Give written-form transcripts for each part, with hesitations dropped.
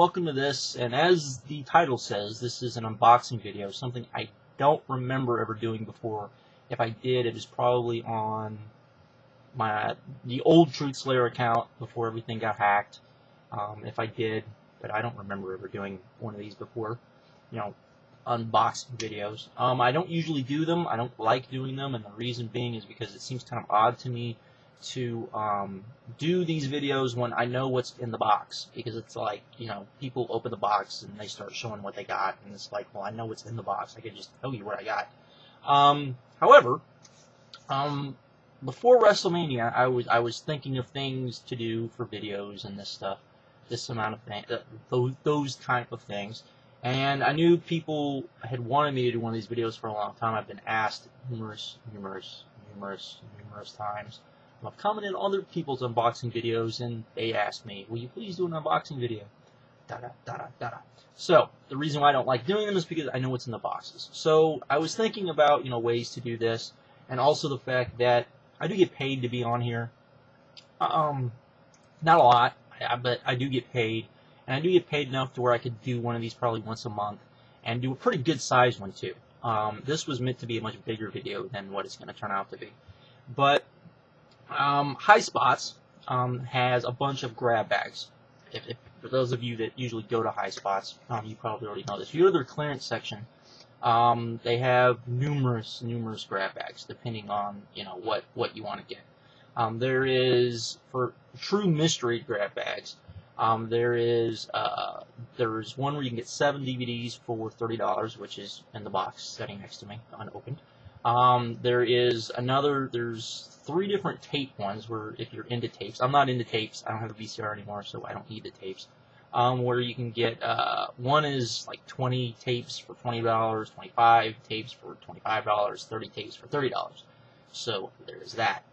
welcome to this, and as the title says, this is an unboxing video, something I don't remember ever doing before. If I did, it was probably on the old Truth Slayer account before everything got hacked. If I did, but I don't remember ever doing one of these before, unboxing videos. I don't usually do them. I don't like doing them, and the reason being is because it seems kind of odd to me to do these videos when I know what's in the box, because it's like, people open the box and they start showing what they got, and it's like, well, I know what's in the box. I can just tell you what I got. However, before WrestleMania, I was thinking of things to do for videos and this amount of things, those type of things. And I knew people had wanted me to do one of these videos for a long time. I've been asked numerous times. I've commented on other people's unboxing videos, and they asked me, will you please do an unboxing video? So, the reason why I don't like doing them is because I know what's in the boxes. So, I was thinking about, ways to do this, and also the fact that I do get paid to be on here. Not a lot, but I do get paid. And I do get paid enough to where I could do one of these probably once a month, and do a pretty good size one too. This was meant to be a much bigger video than what it's going to turn out to be. But Highspots has a bunch of grab bags. For those of you that usually go to Highspots, you probably already know this. If you go to their clearance section, they have numerous grab bags, depending on what you want to get. There is, for true mystery grab bags, there's one where you can get 7 DVDs for $30, which is in the box sitting next to me, unopened. There's 3 different tape ones where, if you're into tapes, I'm not into tapes, I don't have a VCR anymore, so I don't need the tapes, where you can get, one is like 20 tapes for $20, 25 tapes for $25, 30 tapes for $30. So there's that.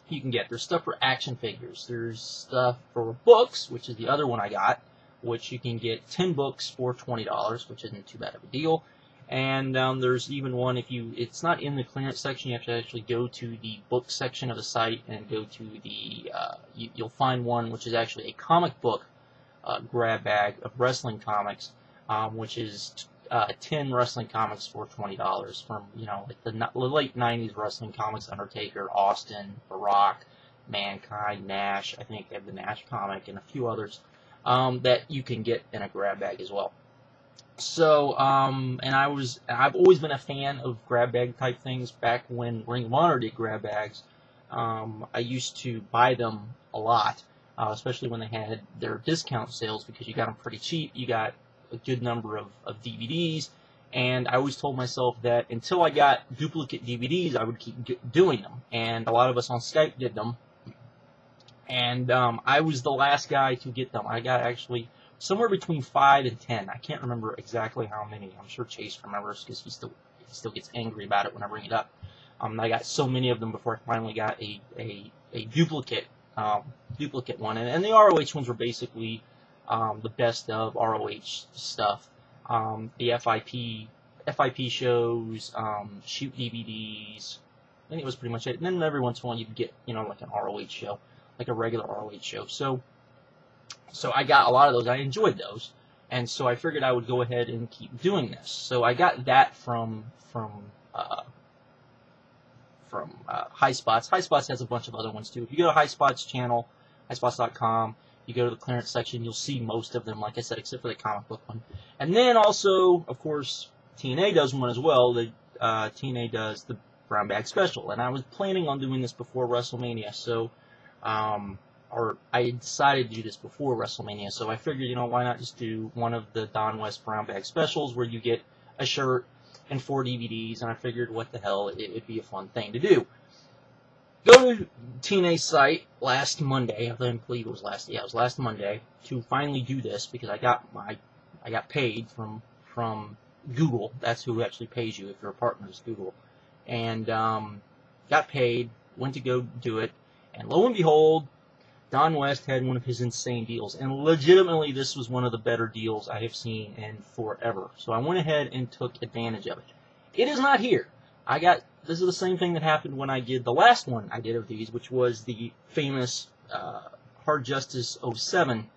You can get, there's stuff for action figures, there's stuff for books, which is the other one I got, which you can get 10 books for $20, which isn't too bad of a deal. And there's even one, it's not in the clearance section, you have to actually go to the book section of the site and go to the, you'll find one which is actually a comic book grab bag of wrestling comics, which is 10 wrestling comics for $20 from, like the late 90s wrestling comics, Undertaker, Austin, The Rock, Mankind, Nash. I think they have the Nash comic and a few others that you can get in a grab bag as well. So, and I've always been a fan of grab bag type things. Back when Ring of Honor did grab bags, I used to buy them a lot, especially when they had their discount sales, because you got them pretty cheap. You got a good number of DVDs, and I always told myself that until I got duplicate DVDs, I would keep doing them. And a lot of us on Skype did them, and I was the last guy to get them. I got actually somewhere between 5 and 10. I can't remember exactly how many. I'm sure Chase remembers, because he still gets angry about it when I bring it up. I got so many of them before I finally got a duplicate one, and the ROH ones were basically the best of ROH stuff. The FIP shows, shoot DVDs. I think it was pretty much it. And then every once in a while you could get, like an ROH show, like a regular ROH show. So I got a lot of those. I enjoyed those, and so I figured I would go ahead and keep doing this. So I got that from Highspots. Highspots has a bunch of other ones too. If you go to Highspots channel, highspots.com, you go to the clearance section, you'll see most of them, like I said, except for the comic book one. And then also, of course, TNA does one as well. TNA does the brown bag special, and I was planning on doing this before WrestleMania, so or I decided to do this before WrestleMania, so I figured, why not just do one of the Don West brown bag specials where you get a shirt and 4 DVDs, and I figured, what the hell, it would be a fun thing to do. Go to TNA's site last Monday. I believe it was last Monday, to finally do this, because I got paid from Google. That's who actually pays you if you're a partner, is Google. And got paid, went to go do it, and lo and behold, Don West had one of his insane deals, and legitimately this was one of the better deals I have seen in forever. So I went ahead and took advantage of it. It is not here. This is the same thing that happened when I did the last one I did of these, which was the famous Hard Justice 07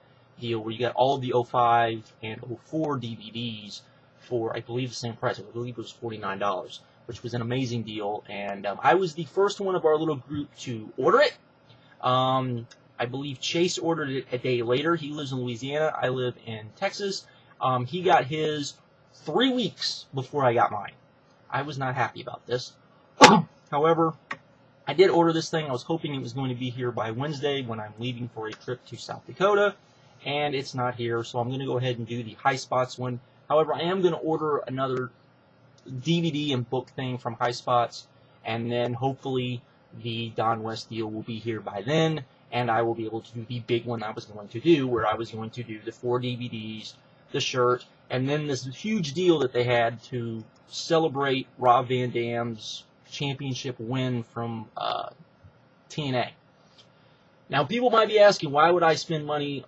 deal where you got all of the 05 and 04 DVDs for, I believe, the same price. I believe it was $49, which was an amazing deal. And I was the first one of our little group to order it. I believe Chase ordered it a day later. He lives in Louisiana. I live in Texas. He got his 3 weeks before I got mine. I was not happy about this. However, I did order this thing. I was hoping it was going to be here by Wednesday when I'm leaving for a trip to South Dakota, and it's not here, so I'm going to go ahead and do the Highspots one. However, I am going to order another DVD and book thing from Highspots, and then hopefully the Don West deal will be here by then, and I will be able to do the big one I was going to do, where I was going to do the 4 DVDs, the shirt, and then this huge deal that they had to celebrate Rob Van Dam's championship win from TNA. Now, people might be asking, why would I spend money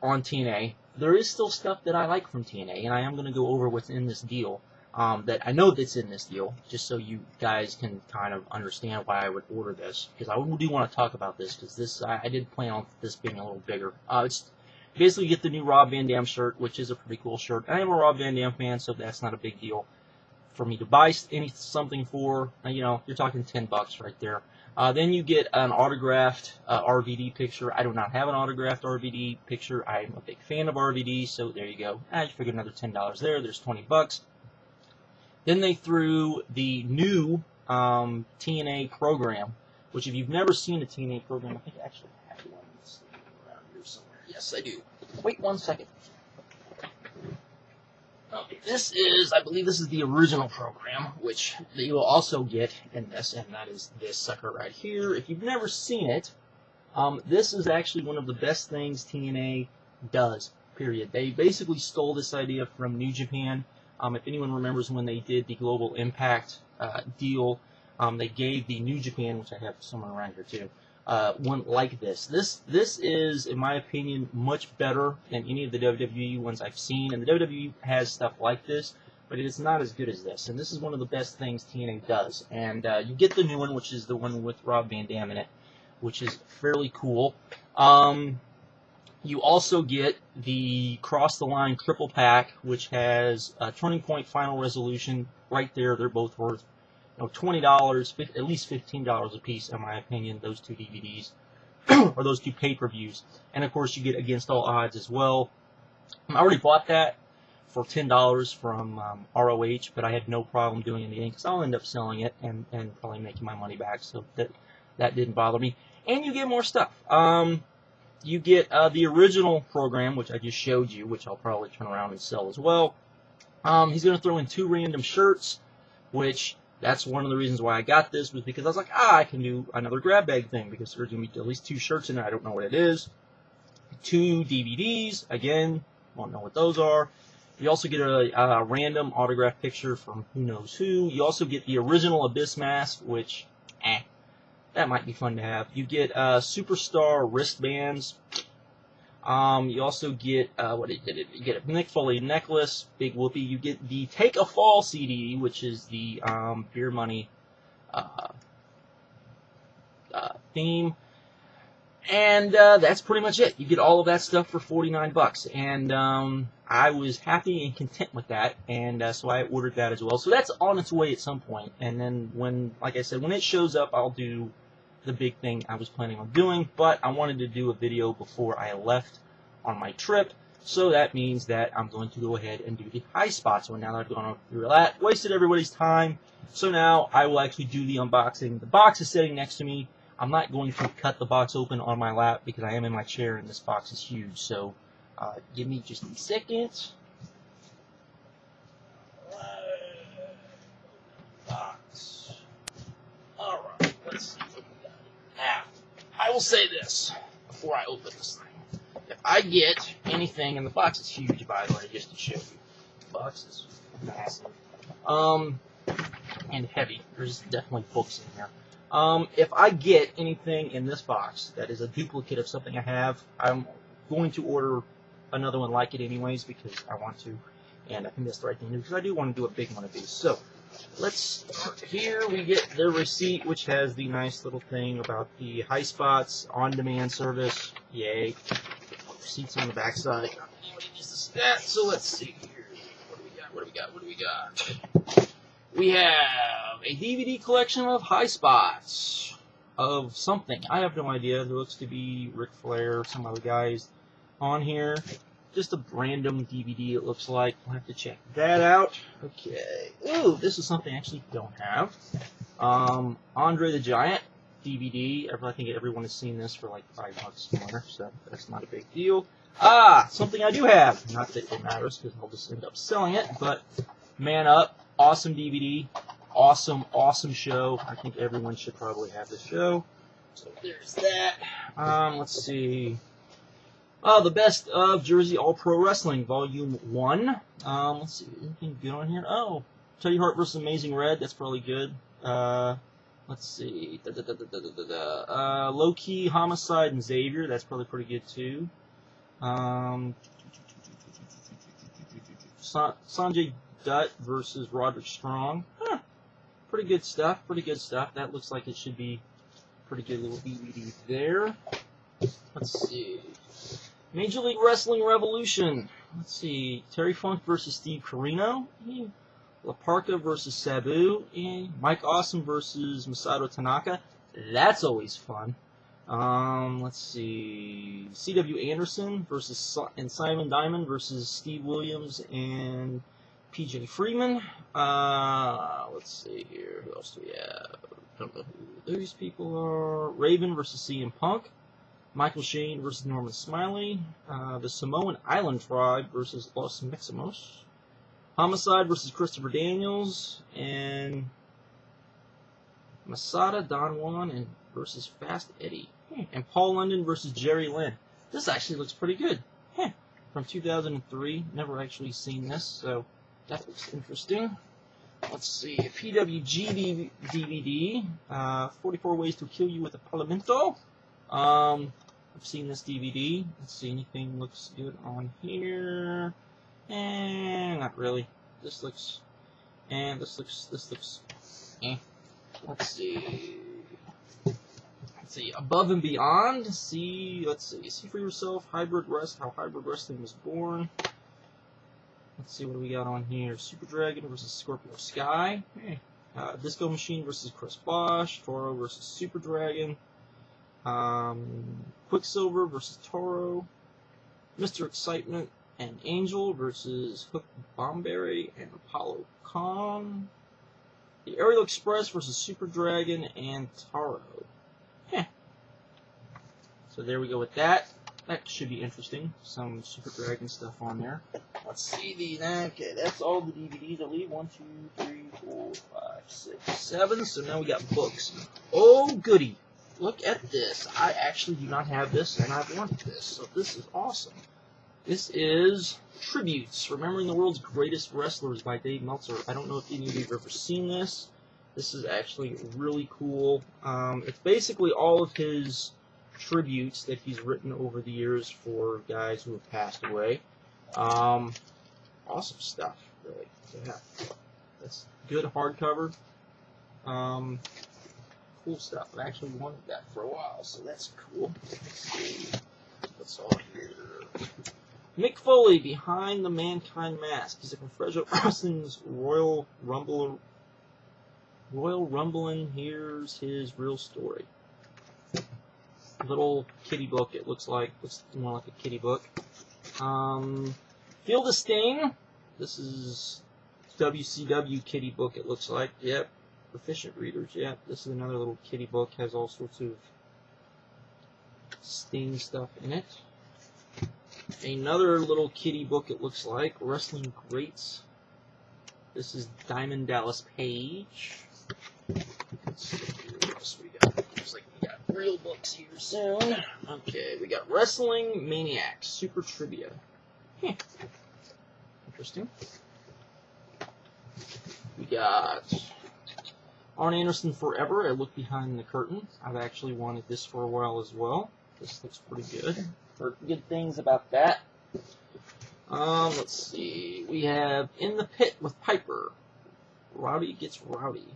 on TNA? There is still stuff that I like from TNA, and I am going to go over what's in this deal. That I know that's in this deal, just so you guys can kind of understand why I would order this, because I do want to talk about this, because this I did plan on this being a little bigger. It's basically get the new Rob Van Dam shirt, which is a pretty cool shirt. I am a Rob Van Dam fan, so that's not a big deal for me to buy something for. You know, you're talking $10 right there. Then you get an autographed RVD picture. I do not have an autographed RVD picture. I'm a big fan of RVD, so there you go. I just figured another $10 there. There's $20. Then they threw the new TNA program, which if you've never seen a TNA program, I think I actually have one around here somewhere. Yes, I do. Wait 1 second. Okay, this is, I believe this is the original program, which you will also get in this, and that is this sucker right here. If you've never seen it, this is actually one of the best things TNA does, period. They basically stole this idea from New Japan. If anyone remembers when they did the Global Impact deal, they gave the New Japan, which I have somewhere around here too, one like this. This is, in my opinion, much better than any of the WWE ones I've seen. And the WWE has stuff like this, but it is not as good as this. And this is one of the best things TNA does. And you get the new one, which is the one with Rob Van Dam in it, which is fairly cool. You also get the Cross the Line triple pack, which has a Turning Point Final Resolution right there. They're both worth $20, at least $15 a piece, in my opinion, those 2 DVDs, or those 2 pay-per-views. And, of course, you get Against All Odds as well. I already bought that for $10 from ROH, but I had no problem doing it again, because I'll end up selling it and probably making my money back, so that didn't bother me. And you get more stuff. You get the original program, which I just showed you, which I'll probably turn around and sell as well. He's going to throw in 2 random shirts, which that's one of the reasons why I got this, was because I was like, I can do another grab bag thing, because there's going to be at least 2 shirts in there. I don't know what it is. 2 DVDs, again, won't know what those are. You also get a random autograph picture from who knows who. You also get the original Abyss mask, which, that might be fun to have. You get Superstar wristbands. You also get you get a Mick Foley necklace, Big Whoopie. You get the Take a Fall CD, which is the Beer Money theme, and that's pretty much it. You get all of that stuff for $49, and I was happy and content with that, and so I ordered that as well. So that's on its way at some point, and then when, like I said, when it shows up, I'll do the big thing I was planning on doing, but I wanted to do a video before I left on my trip, so that means that I'm going to go ahead and do the Highspots one. Now that I've gone through that, wasted everybody's time, so now I will actually do the unboxing. The box is sitting next to me. I'm not going to cut the box open on my lap because I am in my chair and this box is huge, so give me just a second. Box. Alright, let's see. Now, I will say this before I open this thing. If I get anything, and the box is huge, by the way, just to show you. The box is massive. And heavy. There's definitely books in here. If I get anything in this box that is a duplicate of something I have, I'm going to order another one like it anyways, because I want to. And I think that's the right thing to do, because I do want to do a big one of these. So, let's start here. We get the receipt, which has the nice little thing about the Highspots on-demand service. Yay. receipts on the backside. Anybody needs the stats, so let's see here. What do we got? We have a DVD collection of Highspots of something. I have no idea. There looks to be Ric Flair or some other guys on here. Just a random DVD, it looks like. We'll have to check that out. Okay. Ooh, this is something I actually don't have. Andre the Giant DVD. I think everyone has seen this for like $5 somewhere, so that's not a big deal. Something I do have. Not that it matters, because I'll just end up selling it, but Man Up. Awesome DVD. Awesome, awesome show. I think everyone should probably have this show. So there's that. Let's see. The Best of Jersey All Pro Wrestling, Volume 1. Let's see, anything good on here? Oh, Teddy Hart vs. Amazing Red, that's probably good. Let's see. Low Key, Homicide, and Xavier, that's probably pretty good too. Sanjay Dutt versus Roderick Strong. Pretty good stuff, That looks like it should be pretty good little DVD there. Let's see. Major League Wrestling Revolution. Let's see. Terry Funk versus Steve Corino. La Parka versus Sabu. Mike Awesome versus Masato Tanaka. That's always fun. Let's see. C.W. Anderson versus Simon Diamond versus Steve Williams and P.J. Freeman. Let's see here. Who else do we have? Don't know who these people are. Raven versus CM Punk. Michael Shane versus Norman Smiley. The Samoan Island Tribe versus Los Meximos. Homicide versus Christopher Daniels. And Masada Don Juan and versus Fast Eddie. And Paul London versus Jerry Lynn. This actually looks pretty good. From 2003. Never actually seen this, so that looks interesting. Let's see. A PWG DVD. 44 Ways to Kill You with a Parlamento. I've seen this DVD. Let's see, anything looks good on here. Not really. This looks, Let's see. Above and Beyond. Let's see, See for Yourself, Hybrid Wrest, How Hybrid Wrestling Was Born. Let's see, what do we got on here? Super Dragon versus Scorpio Sky. Disco Machine versus Chris Bosch. Toro versus Super Dragon. Quicksilver versus Toro, Mr. Excitement and Angel versus Hook Bomberry and Apollo Khan, the Aerial Express versus Super Dragon and Taro. So there we go with that. That should be interesting. Some Super Dragon stuff on there. Let's see these. Okay, that's all the DVDs I leave. 1, 2, 3, 4, 5, 6, 7. So now we got books. Oh, goody. Look at this. I actually do not have this, and I've wanted this, so this is awesome. This is Tributes, Remembering the World's Greatest Wrestlers by Dave Meltzer. I don't know if any of you have ever seen this. This is actually really cool. It's basically all of his tributes that he's written over the years for guys who have passed away. Awesome stuff, really. Yeah. That's good hardcover. Cool stuff. I've actually wanted that for a while, so that's cool. Let's see what's all here. Mick Foley, Behind the Mankind Mask. He's a Confederate Wrestling's Royal Rumble. And here's his real story. Little kitty book, it looks like. Looks more like a kitty book. Feel the Sting. This is WCW kitty book, it looks like. Yep. Proficient readers, yeah. This is another little kitty book. Has all sorts of Sting stuff in it. Another little kitty book, it looks like. Wrestling Greats. This is Diamond Dallas Page. Let's see what else we got. Looks like we got real books here soon. Okay, we got Wrestling Maniacs, Super Trivia. Interesting. We got Arn Anderson Forever, A Look Behind the Curtain. I've actually wanted this for a while as well. This looks pretty good. Heard good things about that. Let's see. We have In the Pit with Piper. Rowdy Gets Rowdy.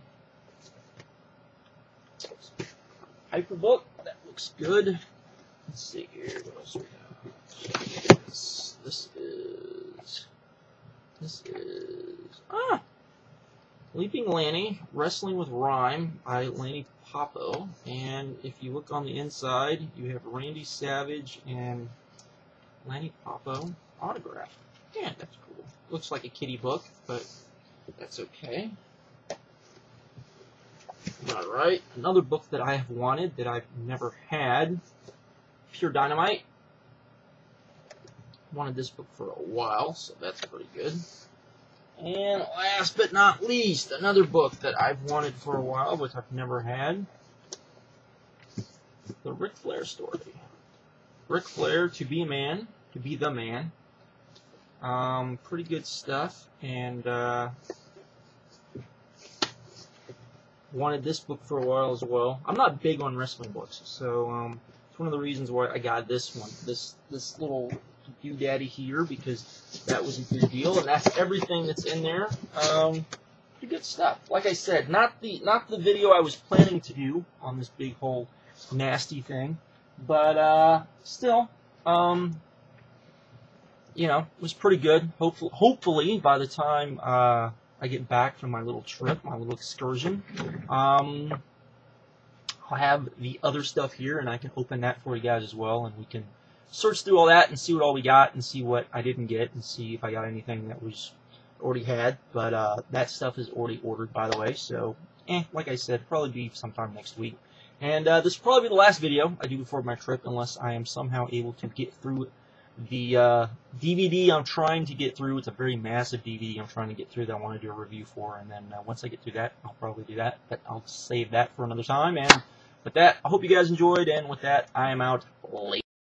Piper book. That looks good. Let's see here. What else we have? This is Leaping Lanny, Wrestling with Rhyme by Lanny Poffo. And if you look on the inside, you have Randy Savage and Lanny Poffo autograph. Yeah, that's cool. Looks like a kiddie book, but that's okay. Alright, another book that I have wanted that I've never had, Pure Dynamite. Wanted this book for a while, so that's pretty good. And last but not least, another book that I've wanted for a while, but I've never had. The Ric Flair story. Ric Flair, To Be a Man, To Be the Man. Pretty good stuff, and wanted this book for a while as well. I'm not big on wrestling books, so it's one of the reasons why I got this one. This little doodaddy here, because that was a good deal, and that's everything that's in there. Pretty good stuff. Like I said, not the video I was planning to do on this big whole nasty thing, but still, you know, it was pretty good. Hopefully, by the time I get back from my little trip, my little excursion, I'll have the other stuff here, and I can open that for you guys as well, and we can search through all that and see what all we got, and see what I didn't get, and see if I got anything that was already had. But that stuff is already ordered, by the way, so like I said, probably be sometime next week. And this will probably be the last video I do before my trip, unless I am somehow able to get through the DVD I'm trying to get through. It's a very massive DVD I'm trying to get through that I want to do a review for, and then once I get through that, I'll probably do that, but I'll save that for another time. And with that, I hope you guys enjoyed, and with that, I am out late.